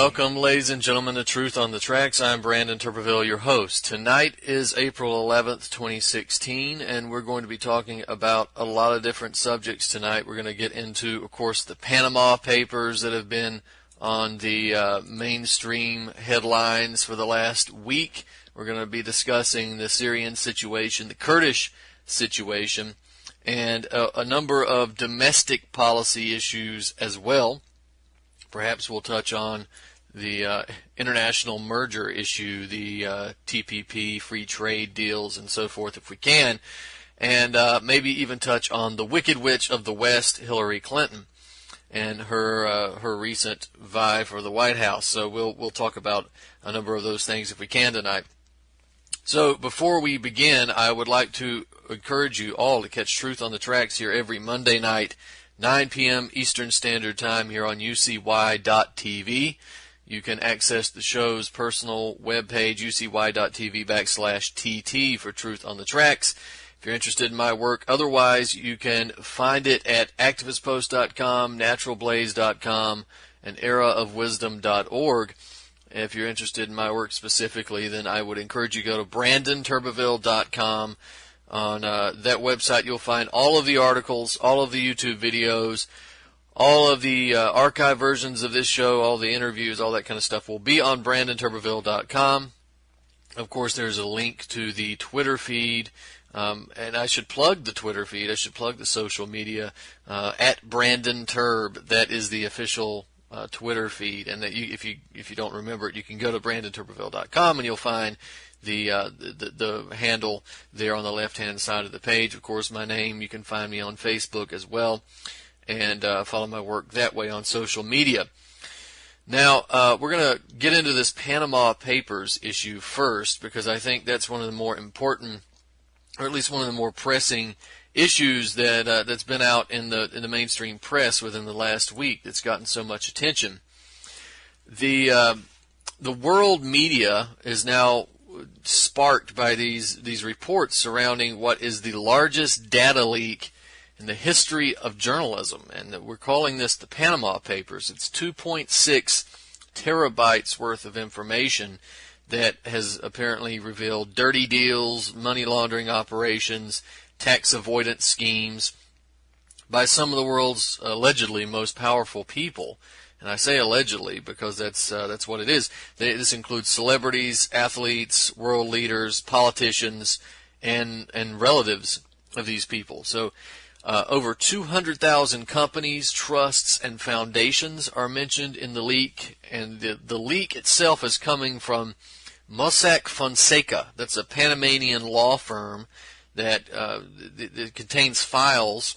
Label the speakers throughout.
Speaker 1: Welcome, ladies and gentlemen, to Truth on the Tracks. I'm Brandon Turbeville, your host. Tonight is April 11th, 2016, and we're going to be talking about a lot of different subjects tonight. We're going to get into, of course, the Panama Papers that have been on the mainstream headlines for the last week. We're going to be discussing the Syrian situation, the Kurdish situation, and a number of domestic policy issues as well. Perhaps we'll touch on the international merger issue, the TPP, free trade deals, and so forth if we can, and maybe even touch on the Wicked Witch of the West, Hillary Clinton, and her recent vie for the White House. So we'll talk about a number of those things if we can tonight. So before we begin, I would like to encourage you all to catch Truth on the Tracks here every Monday night, 9 p.m. Eastern Standard Time here on ucy.tv. You can access the show's personal webpage, ucy.tv/TT for Truth on the Tracks. If you're interested in my work, otherwise you can find it at activistpost.com, naturalblaze.com, and eraofwisdom.org. If you're interested in my work specifically, then I would encourage you to go to brandonturbeville.com. On that website, you'll find all of the articles, all of the YouTube videos, all of the archive versions of this show, all the interviews, all that kind of stuff will be on brandonturbeville.com. Of course, there's a link to the Twitter feed, and I should plug the Twitter feed. I should plug the social media at Brandon Turb. That is the official Twitter feed, and that if you don't remember it, you can go to brandonturbeville.com and you'll find the handle there on the left-hand side of the page. Of course, my name, you can find me on Facebook as well, and follow my work that way on social media. Now, we're going to get into this Panama Papers issue first, because I think that's one of the more important, or at least one of the more pressing issues that's been out in the mainstream press within the last week that's gotten so much attention. The world media is now sparked by these reports surrounding what is the largest data leak in the history of journalism, and we're calling this the Panama Papers. It's 2.6 terabytes worth of information that has apparently revealed dirty deals, money laundering operations, tax avoidance schemes by some of the world's allegedly most powerful people. And I say allegedly because that's what it is. This includes celebrities, athletes, world leaders, politicians, and relatives of these people. So over 200,000 companies, trusts, and foundations are mentioned in the leak. And the leak itself is coming from Mossack Fonseca. That's a Panamanian law firm that contains files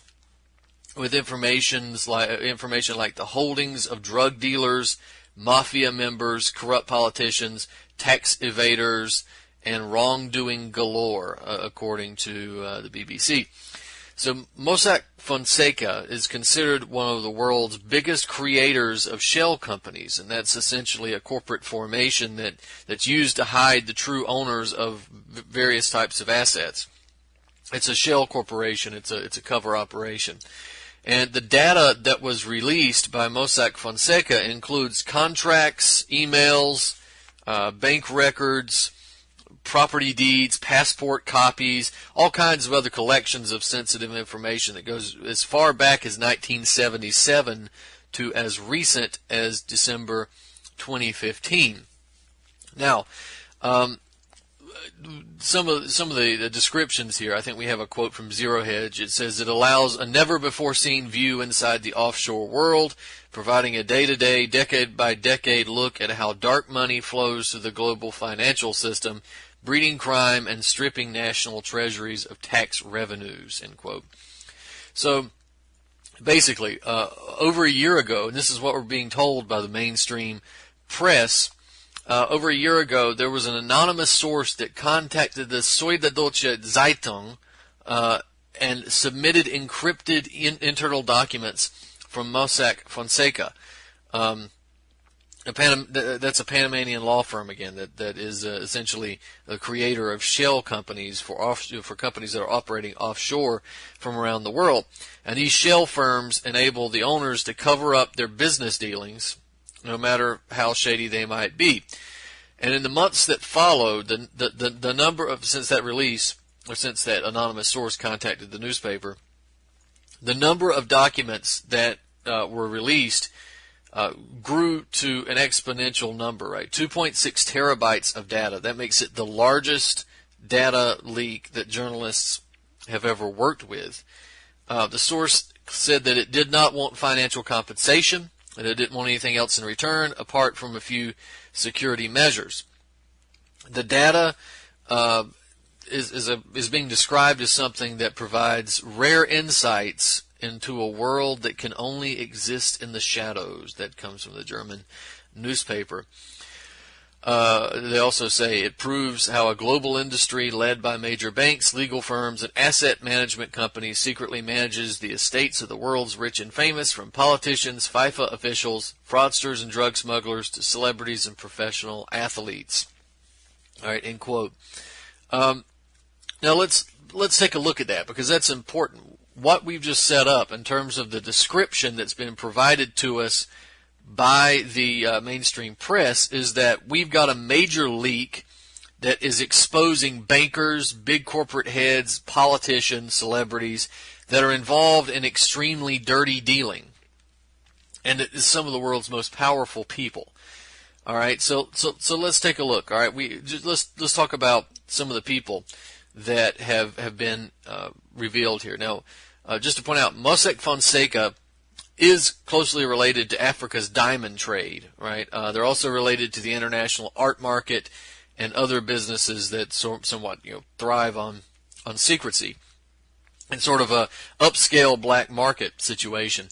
Speaker 1: with information like the holdings of drug dealers, mafia members, corrupt politicians, tax evaders, and wrongdoing galore, according to the BBC. So Mossack Fonseca is considered one of the world's biggest creators of shell companies, and that's essentially a corporate formation that's used to hide the true owners of various types of assets. It's a shell corporation. It's a cover operation. And the data that was released by Mossack Fonseca includes contracts, emails, bank records, property deeds, passport copies, all kinds of other collections of sensitive information that goes as far back as 1977 to as recent as December 2015. Now, some of the descriptions here, I think we have a quote from Zero Hedge. It says, it allows a never-before-seen view inside the offshore world, providing a day-to-day, decade-by-decade look at how dark money flows through the global financial system, breeding crime and stripping national treasuries of tax revenues, end quote. So, basically, over a year ago, and this is what we're being told by the mainstream press, over a year ago, there was an anonymous source that contacted the Süddeutsche Zeitung and submitted encrypted internal documents from Mossack Fonseca. That's a Panamanian law firm again that is essentially the creator of shell companies for companies that are operating offshore from around the world. And these shell firms enable the owners to cover up their business dealings. no matter how shady they might be. And in the months that followed, the number of, since that release, or since that anonymous source contacted the newspaper, the number of documents that were released grew to an exponential number, right? 2.6 terabytes of data. That makes it the largest data leak that journalists have ever worked with. The source said that it did not want financial compensation, and it didn't want anything else in return apart from a few security measures. The data is being described as something that provides rare insights into a world that can only exist in the shadows. That comes from the German newspaper. They also say it proves how a global industry led by major banks, legal firms, and asset management companies secretly manages the estates of the world's rich and famous, from politicians, FIFA officials, fraudsters, and drug smugglers to celebrities and professional athletes. All right, end quote. Now let's take a look at that, because that's important. What we've just set up in terms of the description that's been provided to us by the mainstream press is that we've got a major leak that is exposing bankers, big corporate heads, politicians, celebrities that are involved in extremely dirty dealing, and it is some of the world's most powerful people. All right, so let's take a look. All right, let's talk about some of the people that have been revealed here. Now, just to point out, Mossack Fonseca is closely related to Africa's diamond trade, right? They're also related to the international art market and other businesses that somewhat thrive on secrecy and sort of a upscale black market situation.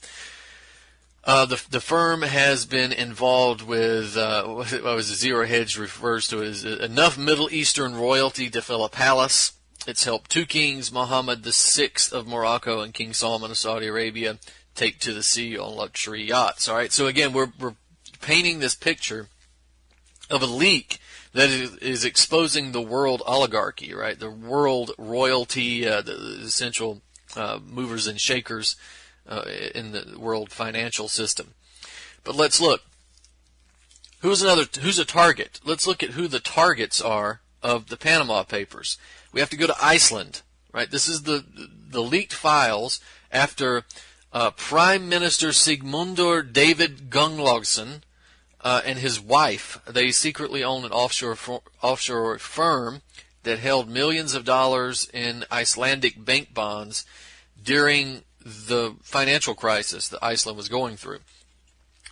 Speaker 1: The firm has been involved with what was the Zero Hedge refers to it as enough Middle Eastern royalty to fill a palace. It's helped two kings, Mohammed VI of Morocco and King Salman of Saudi Arabia, take to the sea on luxury yachts. All right, so again, we're painting this picture of a leak that is exposing the world oligarchy, right? The world royalty, the essential movers and shakers in the world financial system. But let's look. Who's a target? Let's look at who the targets are of the Panama Papers. We have to go to Iceland, right? This is the leaked files after Prime Minister Sigmundur David Gunnlaugsson and his wife. They secretly owned an offshore firm that held millions of dollars in Icelandic bank bonds during the financial crisis that Iceland was going through.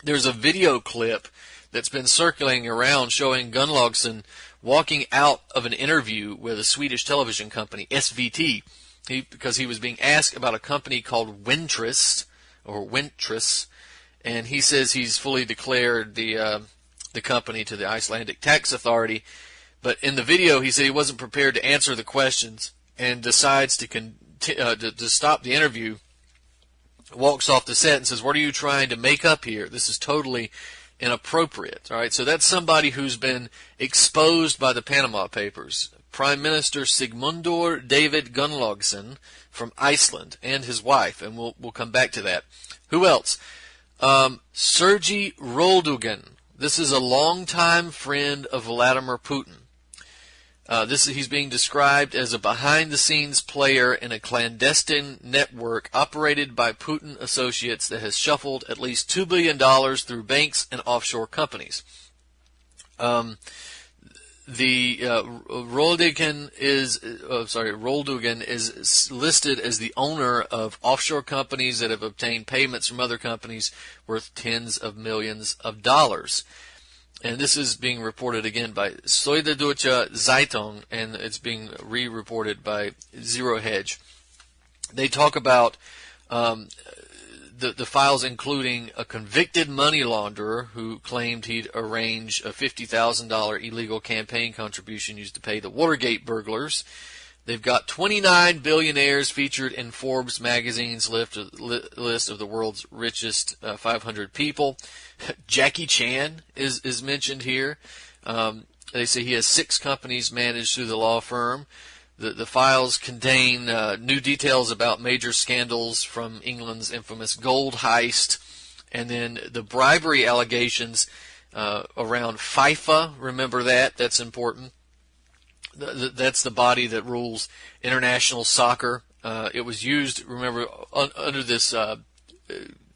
Speaker 1: There's a video clip that's been circulating around showing Gunnlaugsson walking out of an interview with a Swedish television company, SVT, because he was being asked about a company called Wintris, and he says he's fully declared the company to the Icelandic tax authority. But in the video, he said he wasn't prepared to answer the questions and decides to stop the interview, walks off the set and says, "What are you trying to make up here? This is totally inappropriate." All right, so that's somebody who's been exposed by the Panama Papers. Prime Minister Sigmundur David Gunnlaugsson from Iceland and his wife, and we'll come back to that. Who else? Sergei Roldugin. This is a longtime friend of Vladimir Putin. He's being described as a behind-the-scenes player in a clandestine network operated by Putin associates that has shuffled at least $2 billion through banks and offshore companies. Roldugin is listed as the owner of offshore companies that have obtained payments from other companies worth tens of millions of dollars. And this is being reported again by Süddeutsche Zeitung, and it's being re-reported by Zero Hedge. They talk about the files including a convicted money launderer who claimed he'd arrange a $50,000 illegal campaign contribution used to pay the Watergate burglars. They've got 29 billionaires featured in Forbes magazine's list of the world's richest 500 people. Jackie Chan is mentioned here. They say he has 6 companies managed through the law firm. The files contain new details about major scandals from England's infamous gold heist And then the bribery allegations around FIFA, remember that, that's important. That's the body that rules international soccer. It was used, remember, under this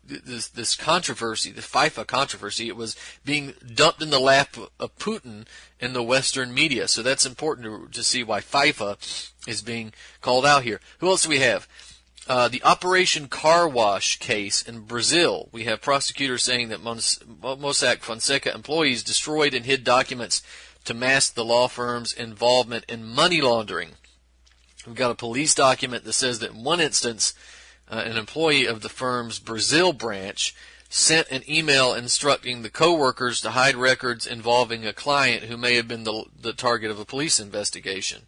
Speaker 1: this controversy, the FIFA controversy. It was being dumped in the lap of Putin in the Western media. So that's important to see why FIFA is being called out here. Who else do we have? The Operation Car Wash case in Brazil. We have prosecutors saying that Mossack Fonseca employees destroyed and hid documents to mask the law firm's involvement in money laundering. We've got a police document that says that in one instance, an employee of the firm's Brazil branch sent an email instructing the co-workers to hide records involving a client who may have been the target of a police investigation.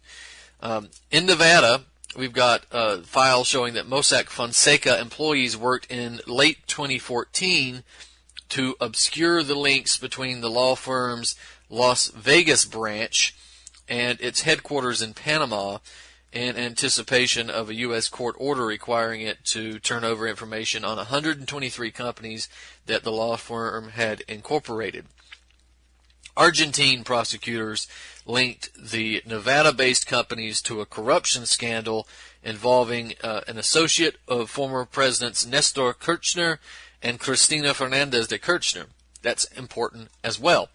Speaker 1: In Nevada, we've got a file showing that Mossack Fonseca employees worked in late 2014 to obscure the links between the law firm's Las Vegas branch and its headquarters in Panama in anticipation of a U.S. court order requiring it to turn over information on 123 companies that the law firm had incorporated. Argentine prosecutors linked the Nevada-based companies to a corruption scandal involving an associate of former presidents Nestor Kirchner and Cristina Fernandez de Kirchner. That's important as well.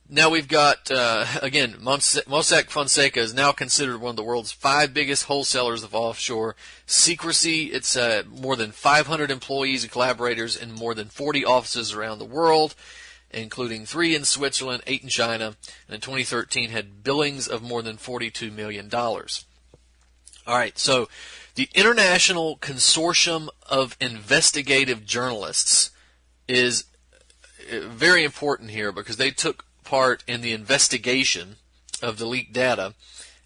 Speaker 1: Now we've got, again, Mossack Fonseca is now considered one of the world's 5 biggest wholesalers of offshore secrecy. It's more than 500 employees and collaborators in more than 40 offices around the world, including 3 in Switzerland, 8 in China, and in 2013 had billings of more than $42 million. All right, so the International Consortium of Investigative Journalists is very important here because they took part in the investigation of the leaked data,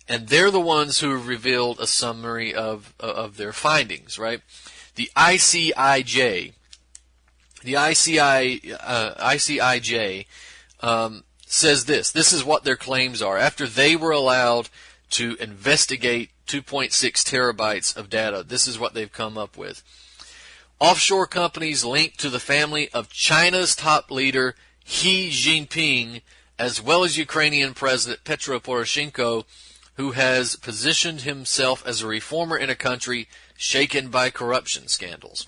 Speaker 1: and they're the ones who revealed a summary of their findings, right? The ICIJ says this. This is what their claims are. After they were allowed to investigate 2.6 terabytes of data, this is what they've come up with. Offshore companies linked to the family of China's top leader Xi Jinping, as well as Ukrainian President Petro Poroshenko, who has positioned himself as a reformer in a country shaken by corruption scandals.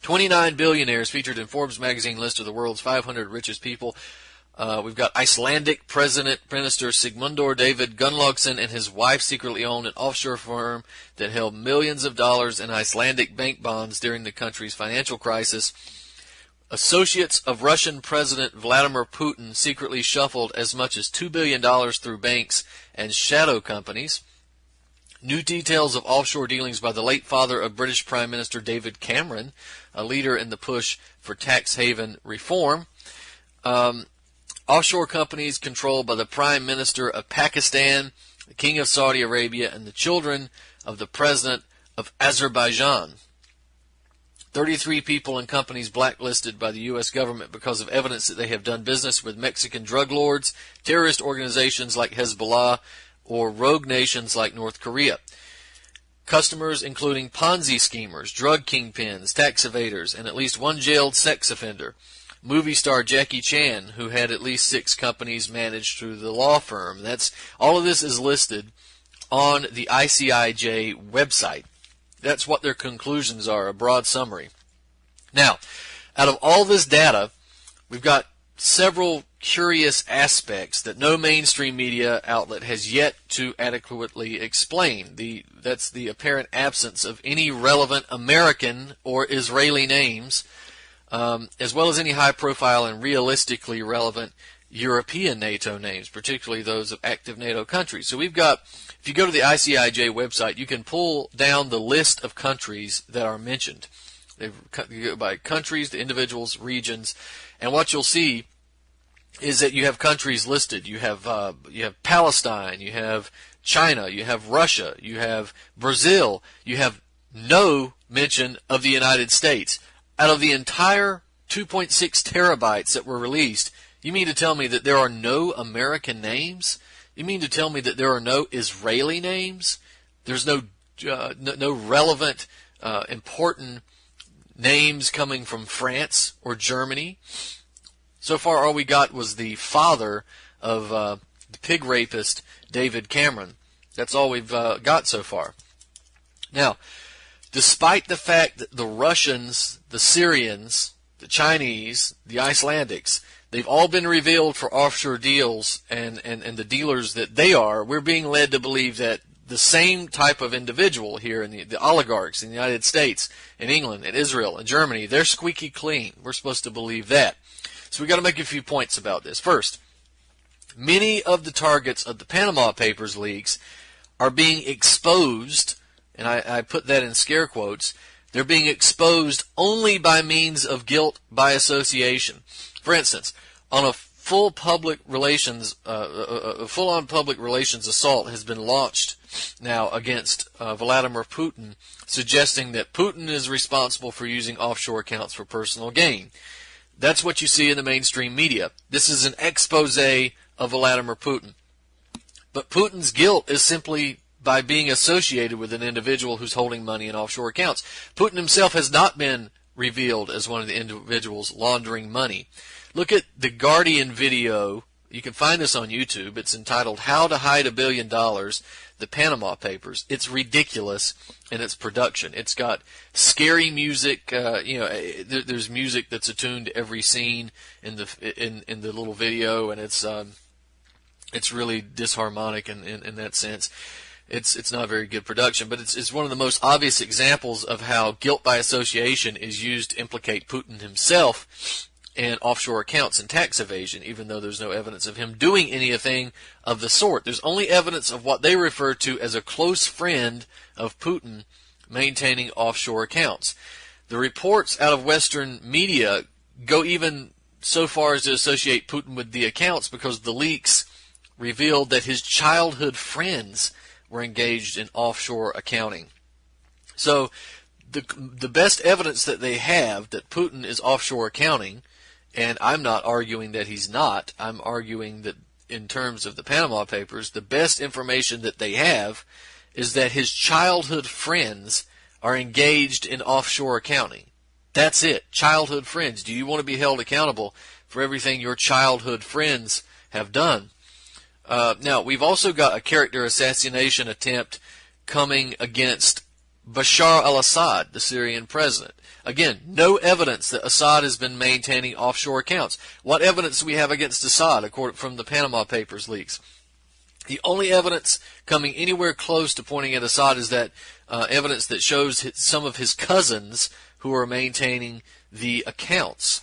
Speaker 1: 29 billionaires featured in Forbes magazine list of the world's 500 richest people. We've got Icelandic President Minister Sigmundur David Gunnlaugsson and his wife secretly owned an offshore firm that held millions of dollars in Icelandic bank bonds during the country's financial crisis. Associates of Russian President Vladimir Putin secretly shuffled as much as $2 billion through banks and shadow companies. New details of offshore dealings by the late father of British Prime Minister David Cameron, a leader in the push for tax haven reform. Offshore companies controlled by the Prime Minister of Pakistan, the King of Saudi Arabia, and the children of the President of Azerbaijan. 33 people and companies blacklisted by the U.S. government because of evidence that they have done business with Mexican drug lords, terrorist organizations like Hezbollah, or rogue nations like North Korea. Customers including Ponzi schemers, drug kingpins, tax evaders, and at least one jailed sex offender. Movie star Jackie Chan, who had at least 6 companies managed through the law firm. All of this is listed on the ICIJ website. That's what their conclusions are, a broad summary. Now, out of all this data, we've got several curious aspects that no mainstream media outlet has yet to adequately explain. That's the apparent absence of any relevant American or Israeli names, as well as any high-profile and realistically relevant European NATO names, particularly those of active NATO countries. So we've got, if you go to the ICIJ website, you can pull down the list of countries that are mentioned. You go by countries, the individuals, regions, and what you'll see is that you have countries listed. You have Palestine, you have China, you have Russia, you have Brazil, you have no mention of the United States. Out of the entire 2.6 terabytes that were released, you mean to tell me that there are no American names? You mean to tell me that there are no Israeli names? There's no relevant, important names coming from France or Germany. So far, all we got was the father of the pig rapist David Cameron. That's all we've got so far. Now, despite the fact that the Russians, the Syrians, the Chinese, the Icelandics, they've all been revealed for offshore deals and the dealers that they are, we're being led to believe that the same type of individual here in the oligarchs in the United States, in England, in Israel, in Germany, they're squeaky clean. We're supposed to believe that. So we've got to make a few points about this. First, many of the targets of the Panama Papers leaks are being exposed, and I put that in scare quotes, they're being exposed only by means of guilt by association. For instance, on a full-on public relations assault has been launched now against Vladimir Putin, suggesting that Putin is responsible for using offshore accounts for personal gain. That's what you see in the mainstream media. This is an expose of Vladimir Putin. But Putin's guilt is simply by being associated with an individual who's holding money in offshore accounts. Putin himself has not been revealed as one of the individuals laundering money. Look at the Guardian video. You can find this on YouTube. It's entitled How to Hide $1 Billion, the Panama Papers. It's ridiculous in its production. It's got scary music. There's music that's attuned to every scene in the little video, and it's really disharmonic in that sense. It's not very good production, but it's one of the most obvious examples of how guilt by association is used to implicate Putin himself and offshore accounts and tax evasion, even though there's no evidence of him doing anything of the sort. There's only evidence of what they refer to as a close friend of Putin maintaining offshore accounts. The reports out of Western media go even so far as to associate Putin with the accounts because the leaks revealed that his childhood friends were engaged in offshore accounting. So the best evidence that they have that Putin is offshore accounting, and I'm not arguing that he's not, I'm arguing that in terms of the Panama Papers, the best information that they have is that his childhood friends are engaged in offshore accounting. That's it. Childhood friends. Do you want to be held accountable for everything your childhood friends have done? Now, we've also got a character assassination attempt coming against Bashar al-Assad, the Syrian president. Again, no evidence that Assad has been maintaining offshore accounts. What evidence do we have against Assad, according from the Panama Papers leaks? The only evidence coming anywhere close to pointing at Assad is that evidence that shows some of his cousins who are maintaining the accounts.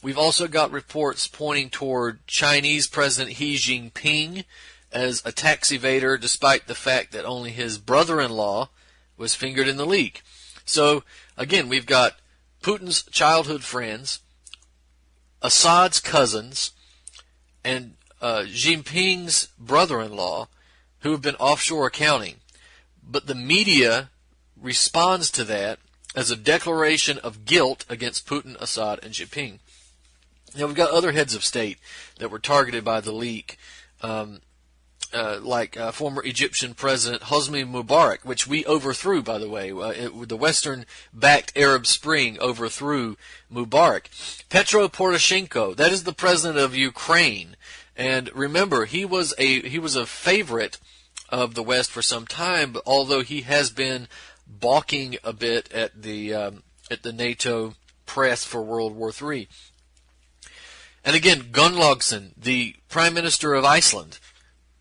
Speaker 1: We've also got reports pointing toward Chinese President Xi Jinping as a tax evader, despite the fact that only his brother-in-law was fingered in the leak. So, again, we've got Putin's childhood friends, Assad's cousins, and Jinping's brother-in-law who have been offshore accounting. But the media responds to that as a declaration of guilt against Putin, Assad, and Jinping. Now, we've got other heads of state that were targeted by the leak, like former Egyptian President Hosni Mubarak, which we overthrew, by the way. The Western-backed Arab Spring overthrew Mubarak. Petro Poroshenko, that is the president of Ukraine. And remember, he was a favorite of the West for some time, but although he has been balking a bit at the NATO press for World War III. And again, Gunnlaugsson, the Prime Minister of Iceland.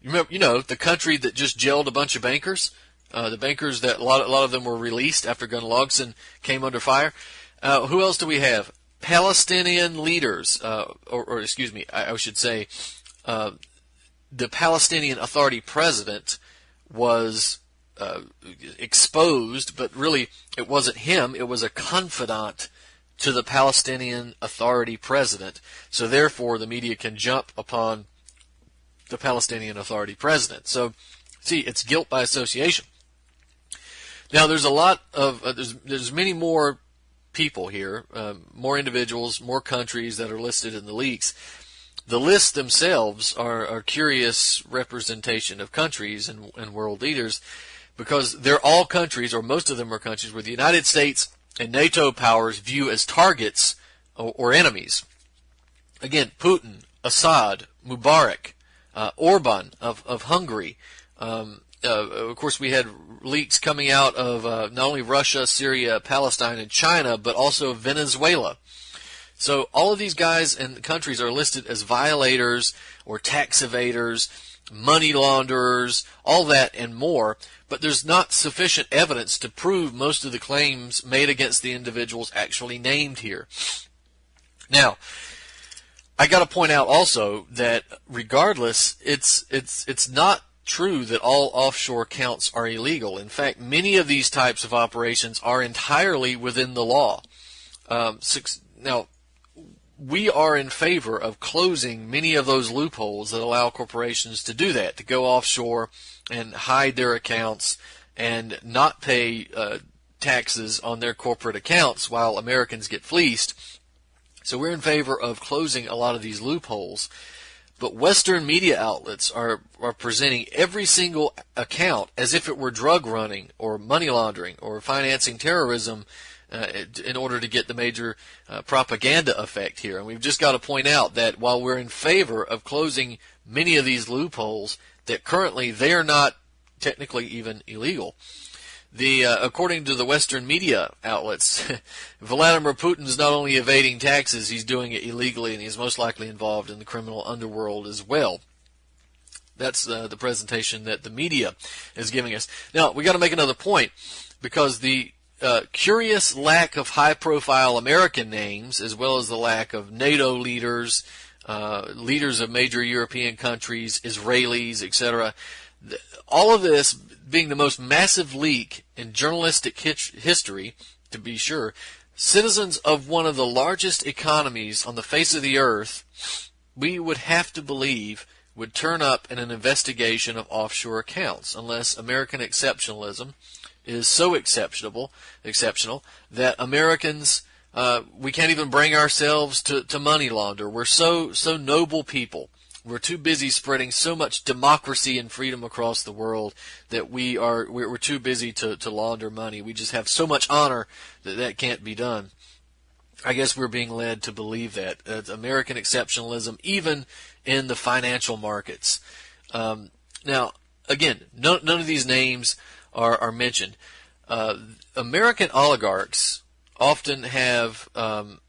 Speaker 1: Remember, the country that just jailed a bunch of bankers, the bankers that a lot of them were released after Gunnlaugsson came under fire. Who else do we have? Palestinian leaders, or excuse me, I should say, the Palestinian Authority president was exposed, but really it wasn't him. It was a confidant to the Palestinian Authority president. So therefore, the media can jump upon the Palestinian Authority president. So, see, it's guilt by association. Now, there's a lot of there's many more people here, more individuals, more countries that are listed in the leaks. The lists themselves are a curious representation of countries and world leaders, because they're all countries, or most of them are countries, where the United States and NATO powers view as targets or enemies. Again, Putin, Assad, Mubarak, Orban of Hungary. Of course, we had leaks coming out of not only Russia, Syria, Palestine, and China, but also Venezuela. So all of these guys and countries are listed as violators or tax evaders, money launderers, all that and more, but there's not sufficient evidence to prove most of the claims made against the individuals actually named here. Now, I got to point out also that regardless, it's not true that all offshore accounts are illegal. In fact, many of these types of operations are entirely within the law. Now, we are in favor of closing many of those loopholes that allow corporations to do that, to go offshore and hide their accounts and not pay taxes on their corporate accounts while Americans get fleeced. So we're in favor of closing a lot of these loopholes. But Western media outlets are presenting every single account as if it were drug running or money laundering or financing terrorism in order to get the major propaganda effect here. And we've just got to point out that while we're in favor of closing many of these loopholes, that currently they are not technically even illegal. According to the Western media outlets, Vladimir Putin is not only evading taxes, he's doing it illegally, and he's most likely involved in the criminal underworld as well. That's the presentation that the media is giving us. Now, we got to make another point, because the curious lack of high-profile American names, as well as the lack of NATO leaders, leaders of major European countries, Israelis, etc., all of this being the most massive leak in journalistic history, to be sure, citizens of one of the largest economies on the face of the earth, we would have to believe, would turn up in an investigation of offshore accounts, unless American exceptionalism is so exceptional that Americans, we can't even bring ourselves to money launder. We're so noble people. We're too busy spreading so much democracy and freedom across the world that we're too busy to launder money. We just have so much honor that can't be done. I guess we're being led to believe that. American exceptionalism, even in the financial markets. Now, again, none of these names are mentioned. American oligarchs often have... the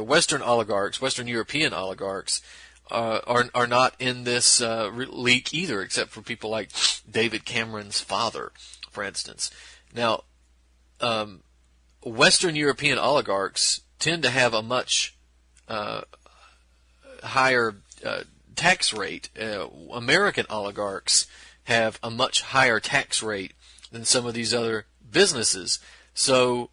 Speaker 1: Western oligarchs, Western European oligarchs, are not in this leak either, except for people like David Cameron's father, for instance. Now, Western European oligarchs tend to have a much higher tax rate. American oligarchs have a much higher tax rate than some of these other businesses. So,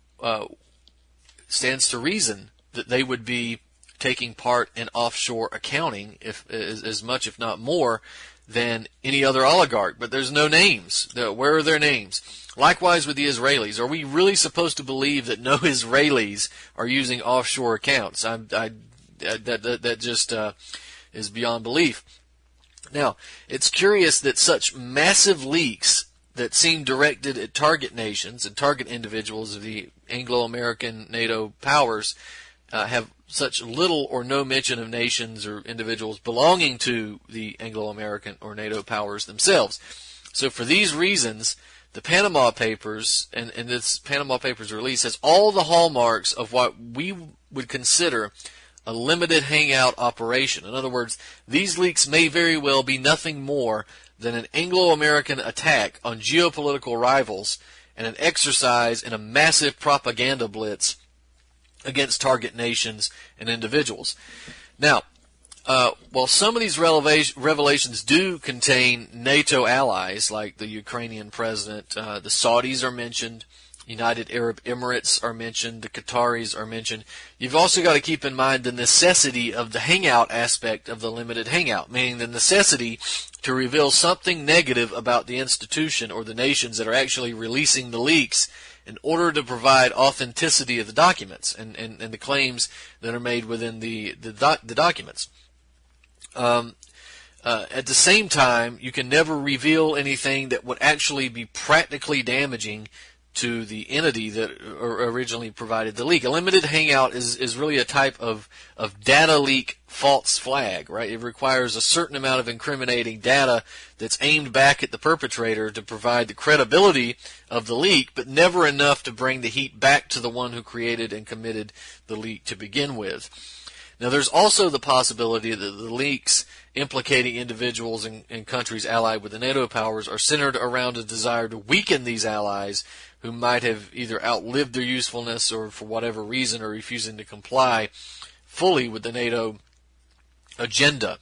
Speaker 1: stands to reason that they would be taking part in offshore accounting as much, if not more, than any other oligarch. But there's no names. Where are their names? Likewise with the Israelis. Are we really supposed to believe that no Israelis are using offshore accounts? That just is beyond belief. Now, it's curious that such massive leaks that seem directed at target nations and target individuals of the Anglo-American NATO powers have such little or no mention of nations or individuals belonging to the Anglo-American or NATO powers themselves. So for these reasons, the Panama Papers and this Panama Papers release has all the hallmarks of what we would consider a limited hangout operation. In other words, these leaks may very well be nothing more than an Anglo-American attack on geopolitical rivals and an exercise in a massive propaganda blitz against target nations and individuals. Now, while some of these revelations do contain NATO allies, like the Ukrainian president, the Saudis are mentioned, United Arab Emirates are mentioned, the Qataris are mentioned, you've also got to keep in mind the necessity of the hangout aspect of the limited hangout, meaning the necessity to reveal something negative about the institution or the nations that are actually releasing the leaks in order to provide authenticity of the documents and the claims that are made within the documents. At the same time, you can never reveal anything that would actually be practically damaging to the entity that originally provided the leak. A limited hangout is really a type of data leak false flag, right? It requires a certain amount of incriminating data that's aimed back at the perpetrator to provide the credibility of the leak, but never enough to bring the heat back to the one who created and committed the leak to begin with. Now, there's also the possibility that the leaks implicating individuals and countries allied with the NATO powers are centered around a desire to weaken these allies who might have either outlived their usefulness or for whatever reason are refusing to comply fully with the NATO agenda.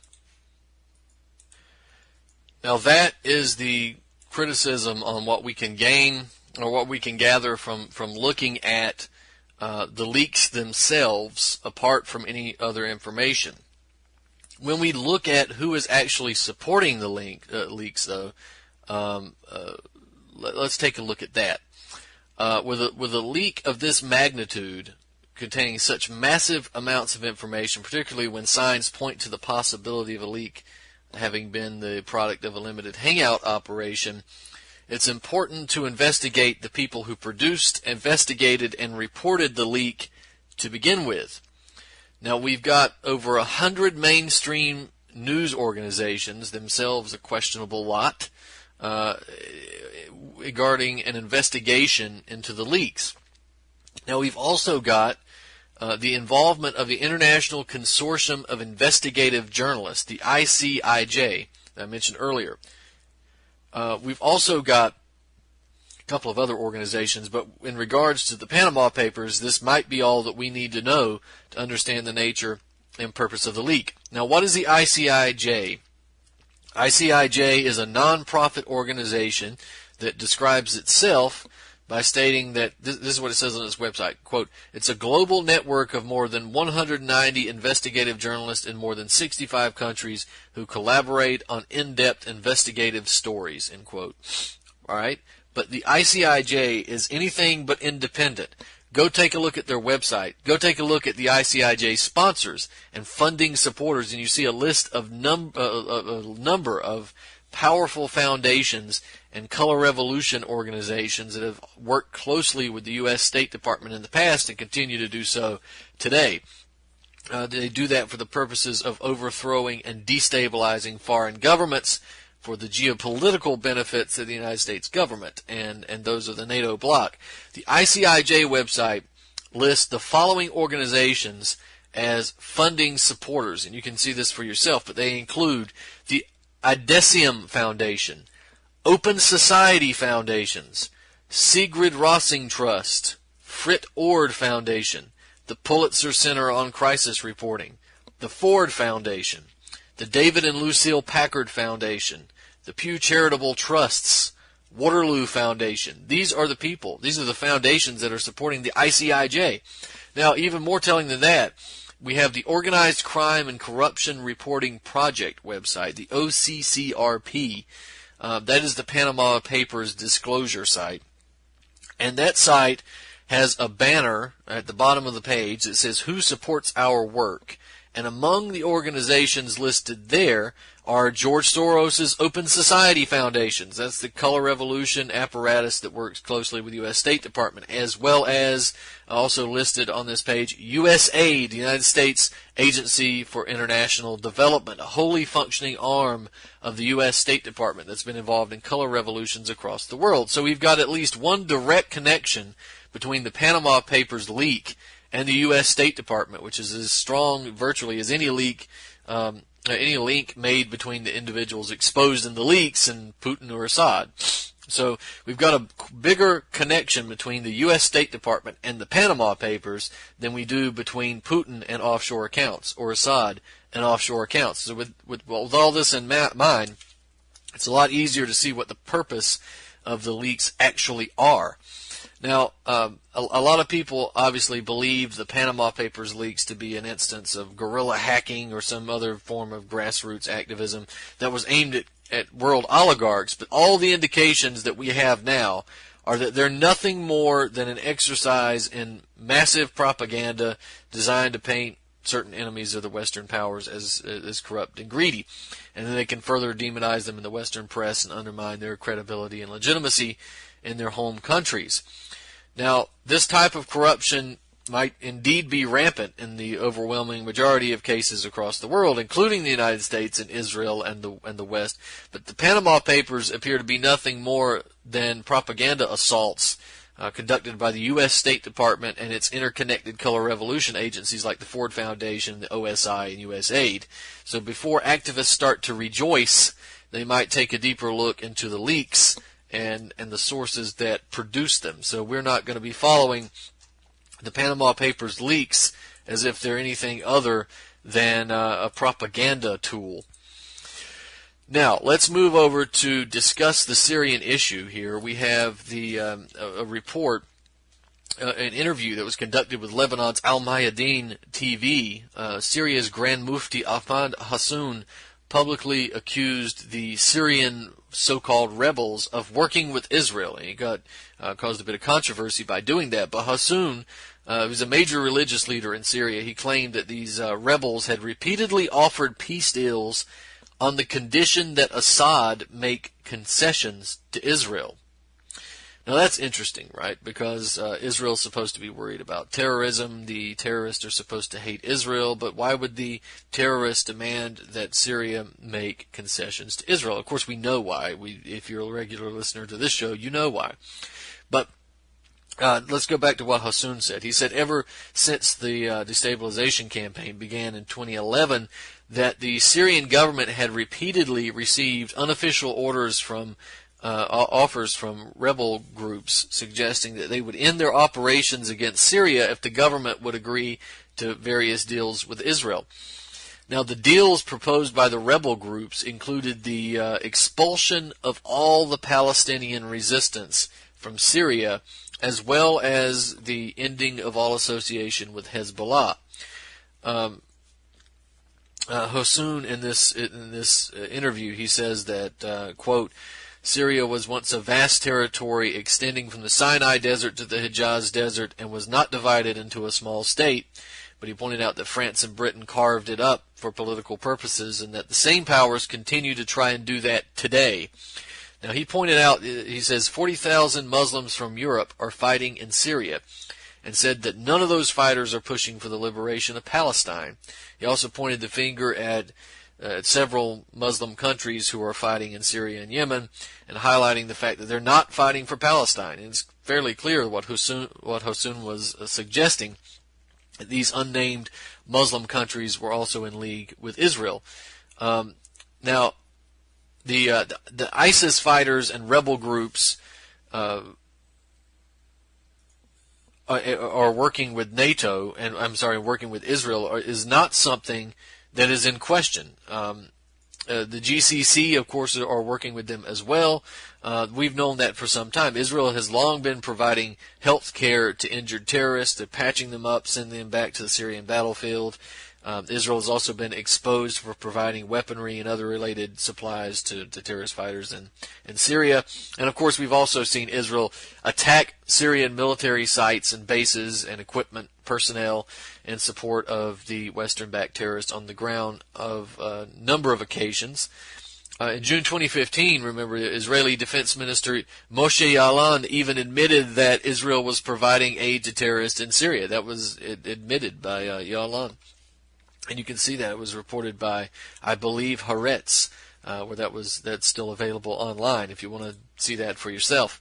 Speaker 1: Now, that is the criticism on what we can gain or what we can gather from looking at the leaks themselves apart from any other information. When we look at who is actually supporting the leaks, though, let's take a look at that. With a leak of this magnitude, containing such massive amounts of information, particularly when signs point to the possibility of a leak having been the product of a limited hangout operation, it's important to investigate the people who produced, investigated, and reported the leak to begin with. Now, we've got over 100 mainstream news organizations, themselves a questionable lot, regarding an investigation into the leaks. Now, we've also got the involvement of the International Consortium of Investigative Journalists, the ICIJ, that I mentioned earlier. We've also got a couple of other organizations, but in regards to the Panama Papers, this might be all that we need to know to understand the nature and purpose of the leak. Now, what is the ICIJ? ICIJ is a non-profit organization that describes itself by stating that, this is what it says on its website, quote, it's a global network of more than 190 investigative journalists in more than 65 countries who collaborate on in-depth investigative stories, end quote. All right? But the ICIJ is anything but independent. Go take a look at their website. Go take a look at the ICIJ sponsors and funding supporters, and you see a list of a number of powerful foundations and color revolution organizations that have worked closely with the U.S. State Department in the past and continue to do so today. They do that for the purposes of overthrowing and destabilizing foreign governments for the geopolitical benefits of the United States government and those of the NATO bloc. The ICIJ website lists the following organizations as funding supporters, and you can see this for yourself, but they include the Idesium Foundation, Open Society Foundations, Sigrid Rossing Trust, Frit Ord Foundation, the Pulitzer Center on Crisis Reporting, the Ford Foundation, the David and Lucille Packard Foundation, the Pew Charitable Trusts, Waterloo Foundation. These are the people, these are the foundations that are supporting the ICIJ. Now, even more telling than that, we have the Organized Crime and Corruption Reporting Project website, the OCCRP. That is the Panama Papers disclosure site. And that site has a banner at the bottom of the page that says, who supports our work? And among the organizations listed there are George Soros's Open Society Foundations. That's the color revolution apparatus that works closely with the U.S. State Department, as well as also listed on this page, USAID, the United States Agency for International Development, a wholly functioning arm of the U.S. State Department that's been involved in color revolutions across the world. So we've got at least one direct connection between the Panama Papers leak and the U.S. State Department, which is as strong virtually as any leak, any link made between the individuals exposed in the leaks and Putin or Assad. So we've got a bigger connection between the U.S. State Department and the Panama Papers than we do between Putin and offshore accounts or Assad and offshore accounts. So with all this in mind, it's a lot easier to see what the purpose of the leaks actually are. Now, a lot of people obviously believe the Panama Papers leaks to be an instance of guerrilla hacking or some other form of grassroots activism that was aimed at world oligarchs, but all the indications that we have now are that they're nothing more than an exercise in massive propaganda designed to paint certain enemies of the Western powers as corrupt and greedy, and then they can further demonize them in the Western press and undermine their credibility and legitimacy in their home countries. Now, this type of corruption might indeed be rampant in the overwhelming majority of cases across the world, including the United States and Israel and the West. But the Panama Papers appear to be nothing more than propaganda assaults conducted by the U.S. State Department and its interconnected color revolution agencies like the Ford Foundation, the OSI, and USAID. So before activists start to rejoice, they might take a deeper look into the leaks and the sources that produce them. So we're not going to be following the Panama Papers leaks as if they're anything other than a propaganda tool. Now, let's move over to discuss the Syrian issue here. We have a report, an interview that was conducted with Lebanon's Al Mayadeen TV. Syria's Grand Mufti Ahmad Hassoun publicly accused the Syrian so-called rebels of working with Israel. And he caused a bit of controversy by doing that. But Hassoun, who's a major religious leader in Syria, he claimed that these rebels had repeatedly offered peace deals on the condition that Assad make concessions to Israel. Now that's interesting, right? Because Israel's supposed to be worried about terrorism. The terrorists are supposed to hate Israel, but why would the terrorists demand that Syria make concessions to Israel? Of course, we know why. If you're a regular listener to this show, you know why. But let's go back to what Hassoun said. He said ever since the destabilization campaign began in 2011, that the Syrian government had repeatedly received unofficial orders from offers from rebel groups suggesting that they would end their operations against Syria if the government would agree to various deals with Israel. Now, the deals proposed by the rebel groups included the expulsion of all the Palestinian resistance from Syria, as well as the ending of all association with Hezbollah. Hassoun, in this interview, he says that, quote, Syria was once a vast territory extending from the Sinai Desert to the Hejaz Desert and was not divided into a small state. But he pointed out that France and Britain carved it up for political purposes and that the same powers continue to try and do that today. Now, he pointed out, he says, 40,000 Muslims from Europe are fighting in Syria, and said that none of those fighters are pushing for the liberation of Palestine. He also pointed the finger at several Muslim countries who are fighting in Syria and Yemen, and highlighting the fact that they're not fighting for Palestine. And it's fairly clear what Hassoun was suggesting. These unnamed Muslim countries were also in league with Israel. Now, the ISIS fighters and rebel groups are working with NATO, and working with Israel, is not something that is in question. The GCC, of course, are working with them as well. We've known that for some time. Israel has long been providing health care to injured terrorists. They're patching them up, sending them back to the Syrian battlefield. Israel has also been exposed for providing weaponry and other related supplies to terrorist fighters in Syria. And, of course, we've also seen Israel attack Syrian military sites and bases and equipment, personnel, in support of the Western-backed terrorists on the ground of a number of occasions. In June 2015, remember, Israeli Defense Minister Moshe Ya'alon even admitted that Israel was providing aid to terrorists in Syria. That was admitted by Ya'alon. And you can see that it was reported by, I believe, Haaretz, where that's still available online if you want to see that for yourself.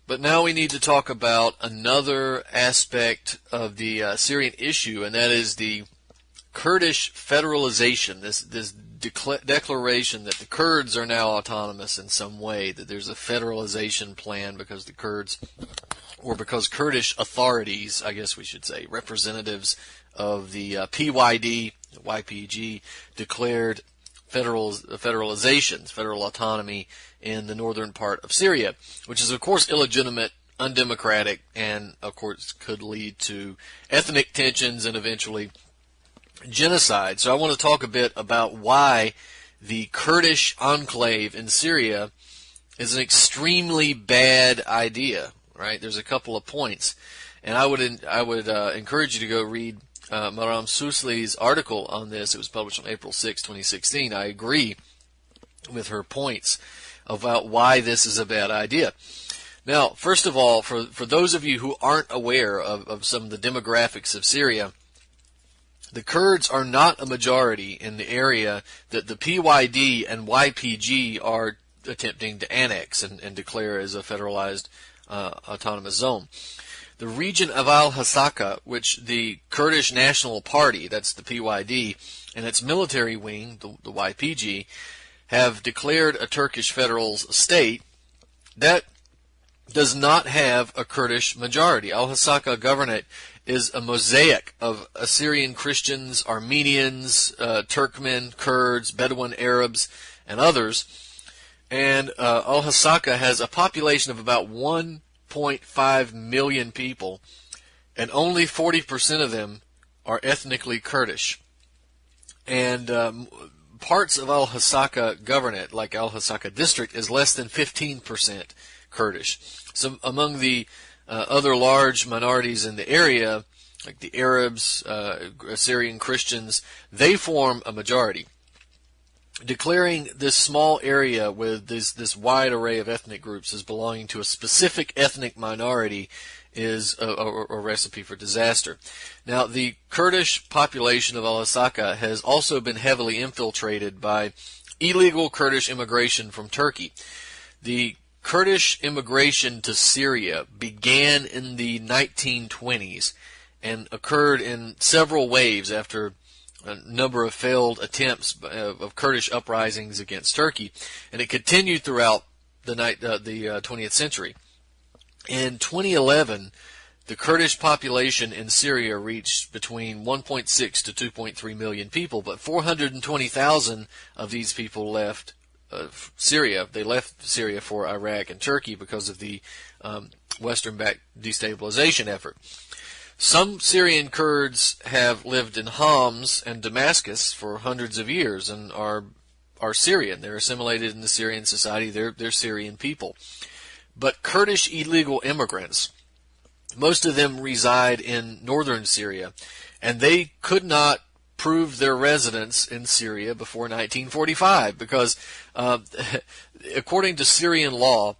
Speaker 1: But now we need to talk about another aspect of the Syrian issue, and that is the Kurdish federalization, this declaration that the Kurds are now autonomous in some way, that there's a federalization plan because the Kurds, or because Kurdish authorities, I guess we should say, representatives of the PYD, YPG, declared federalization, federal autonomy in the northern part of Syria, which is, of course, illegitimate, undemocratic, and, of course, could lead to ethnic tensions and eventually genocide. So I want to talk a bit about why the Kurdish enclave in Syria is an extremely bad idea, right? There's a couple of points. And I would encourage you to go read Maram Susli's article on this. It was published on April 6, 2016. I agree with her points. about why this is a bad idea. Now, first of all, for those of you who aren't aware of some of the demographics of Syria, the Kurds are not a majority in the area that the PYD and YPG are attempting to annex and declare as a federalized autonomous zone. The region of Al-Hasaka, which the Kurdish National Party, that's the PYD, and its military wing, the YPG, have declared a Turkish federal state, that does not have a Kurdish majority. Al-Hasaka Governorate is a mosaic of Assyrian Christians, Armenians, Turkmen, Kurds, Bedouin Arabs, and others. And Al-Hasaka has a population of about 1.5 million people, and only 40% of them are ethnically Kurdish. And parts of Al-Hasaka Governorate, like Al-Hasaka District, is less than 15% Kurdish. So among the other large minorities in the area, like the Arabs, Syrian Christians, they form a majority. Declaring this small area with this wide array of ethnic groups as belonging to a specific ethnic minority is a recipe for disaster. Now, the Kurdish population of Al-Hasaka has also been heavily infiltrated by illegal Kurdish immigration from Turkey. The Kurdish immigration to Syria began in the 1920s and occurred in several waves after a number of failed attempts of Kurdish uprisings against Turkey, and it continued throughout the 20th century. In 2011, the Kurdish population in Syria reached between 1.6 to 2.3 million people, but 420,000 of these people left Syria. They left Syria for Iraq and Turkey because of the Western-backed destabilization effort. Some Syrian Kurds have lived in Homs and Damascus for hundreds of years and are Syrian. They're assimilated into Syrian society. They're Syrian people. But Kurdish illegal immigrants, most of them reside in northern Syria, and they could not prove their residence in Syria before 1945 because, according to Syrian law,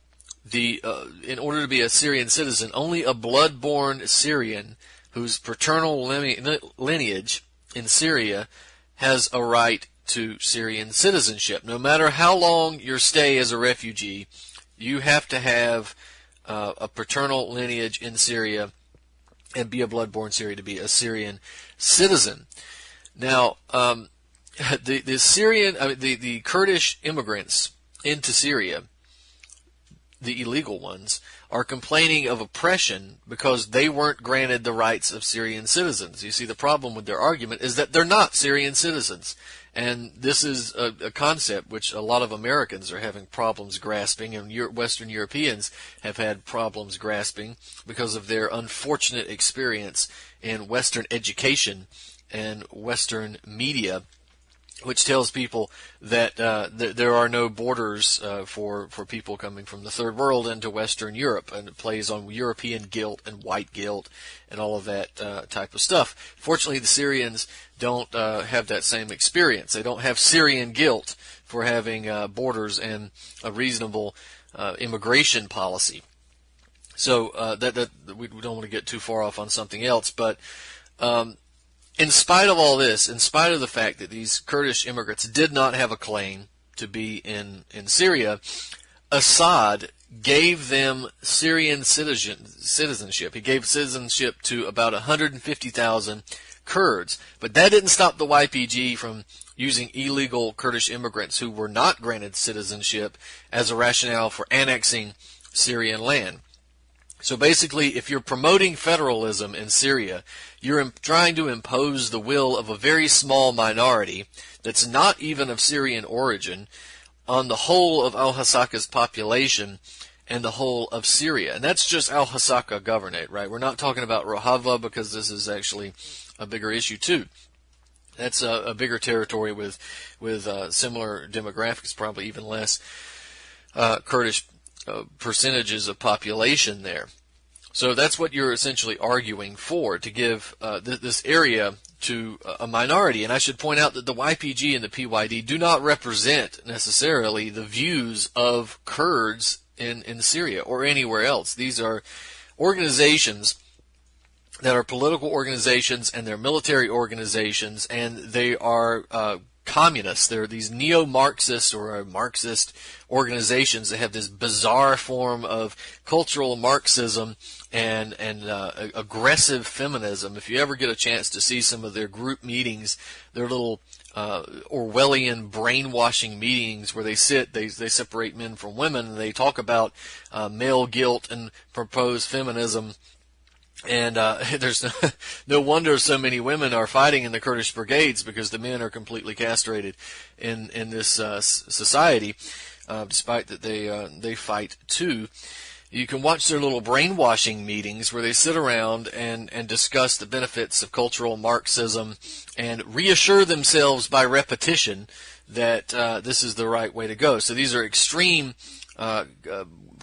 Speaker 1: in order to be a Syrian citizen, only a blood-born Syrian whose paternal lineage in Syria has a right to Syrian citizenship. No matter how long your stay as a refugee, you have to have a paternal lineage in Syria and be a blood-born Syrian to be a Syrian citizen. Now, the Kurdish immigrants into Syria, the illegal ones, are complaining of oppression because they weren't granted the rights of Syrian citizens. You see, the problem with their argument is that they're not Syrian citizens. And this is a concept which a lot of Americans are having problems grasping, and Western Europeans have had problems grasping because of their unfortunate experience in Western education and Western media, which tells people that there are no borders for people coming from the third world into Western Europe, and it plays on European guilt and white guilt and all of that type of stuff. Fortunately, the Syrians don't have that same experience. They don't have Syrian guilt for having borders and a reasonable immigration policy. So that we don't want to get too far off on something else, but in spite of all this, in spite of the fact that these Kurdish immigrants did not have a claim to be in Syria, Assad gave them Syrian citizenship. He gave citizenship to about 150,000 Kurds. But that didn't stop the YPG from using illegal Kurdish immigrants who were not granted citizenship as a rationale for annexing Syrian land. So basically, if you're promoting federalism in Syria, you're trying to impose the will of a very small minority that's not even of Syrian origin on the whole of Al-Hasaka's population and the whole of Syria. And that's just Al-Hasaka Governorate, right? We're not talking about Rojava because this is actually a bigger issue too. That's a bigger territory with similar demographics, probably even less Kurdish percentages of population there. So that's what you're essentially arguing for, to give this area to a minority. And I should point out that the YPG and the PYD do not represent necessarily the views of Kurds in Syria or anywhere else. These are organizations that are political organizations, and they're military organizations, and they are communists. They're these neo-Marxist or Marxist organizations that have this bizarre form of cultural Marxism and aggressive feminism. If you ever get a chance to see some of their group meetings, their little Orwellian brainwashing meetings where they separate men from women, and they talk about male guilt and propose feminism. And there's no wonder so many women are fighting in the Kurdish brigades, because the men are completely castrated in this society, despite that they fight too. You can watch their little brainwashing meetings where they sit around and discuss the benefits of cultural Marxism and reassure themselves by repetition that this is the right way to go. So these are extreme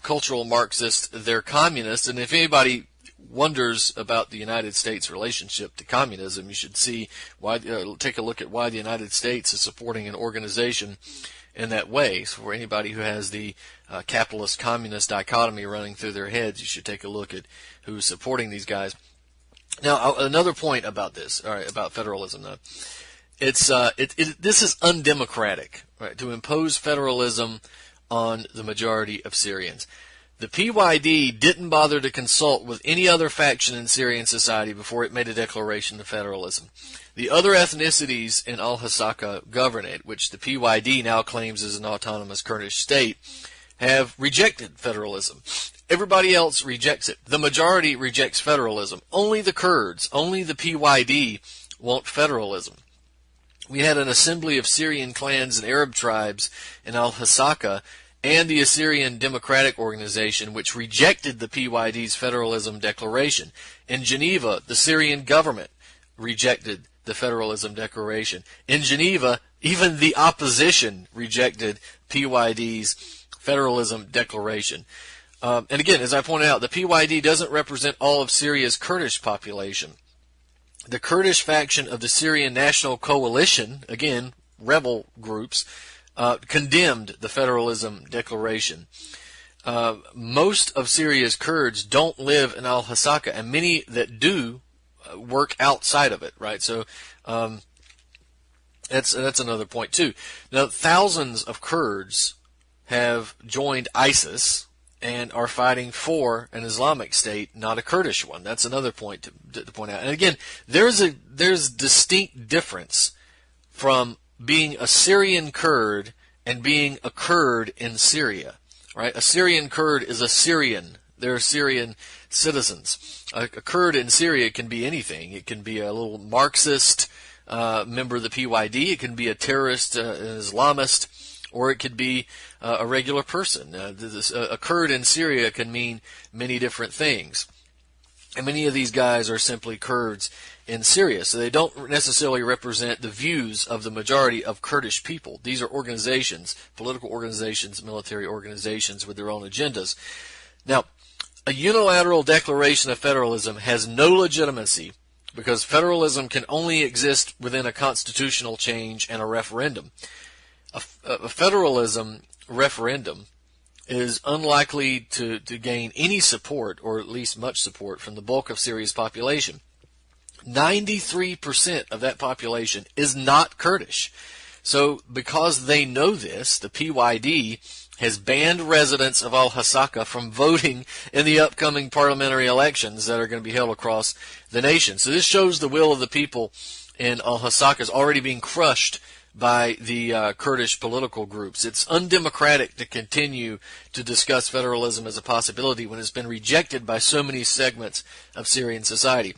Speaker 1: cultural Marxists. They're communists, and if anybody wonders about the United States' relationship to communism, you should see why. Take a look at why the United States is supporting an organization in that way. So for anybody who has the capitalist-communist dichotomy running through their heads, you should take a look at who's supporting these guys. Now, another point about this, all right, about federalism, though, this is undemocratic, right? To impose federalism on the majority of Syrians. The PYD didn't bother to consult with any other faction in Syrian society before it made a declaration of federalism. The other ethnicities in Al-Hasaka govern it, which the PYD now claims is an autonomous Kurdish state, have rejected federalism. Everybody else rejects it. The majority rejects federalism. Only the Kurds, only the PYD want federalism. We had an assembly of Syrian clans and Arab tribes in Al-Hasaka and the Syrian Democratic Organization, which rejected the PYD's federalism declaration. In Geneva, the Syrian government rejected the federalism declaration. In Geneva, even the opposition rejected PYD's federalism declaration. And again, as I pointed out, the PYD doesn't represent all of Syria's Kurdish population. The Kurdish faction of the Syrian National Coalition, again, rebel groups, condemned the federalism declaration. Most of Syria's Kurds don't live in Al-Hasaka, and many that do work outside of it, right? So that's another point too. Now, thousands of Kurds have joined ISIS and are fighting for an Islamic state, not a Kurdish one. That's another point to point out. And again, there's distinct difference from being a Syrian Kurd and being a Kurd in Syria, right? A Syrian Kurd is a Syrian. They're Syrian citizens. A Kurd in Syria can be anything. It can be a little Marxist member of the PYD. It can be a terrorist, an Islamist, or it could be a regular person. A Kurd in Syria can mean many different things. And many of these guys are simply Kurds in Syria, so they don't necessarily represent the views of the majority of Kurdish people. These are organizations, political organizations, military organizations with their own agendas. Now, a unilateral declaration of federalism has no legitimacy because federalism can only exist within a constitutional change and a referendum. A federalism referendum is unlikely to gain any support, or at least much support, from the bulk of Syria's population. 93% of that population is not Kurdish. So because they know this, the PYD has banned residents of Al-Hasaka from voting in the upcoming parliamentary elections that are going to be held across the nation. So this shows the will of the people in Al-Hasaka is already being crushed by the Kurdish political groups. It's undemocratic to continue to discuss federalism as a possibility when it's been rejected by so many segments of Syrian society.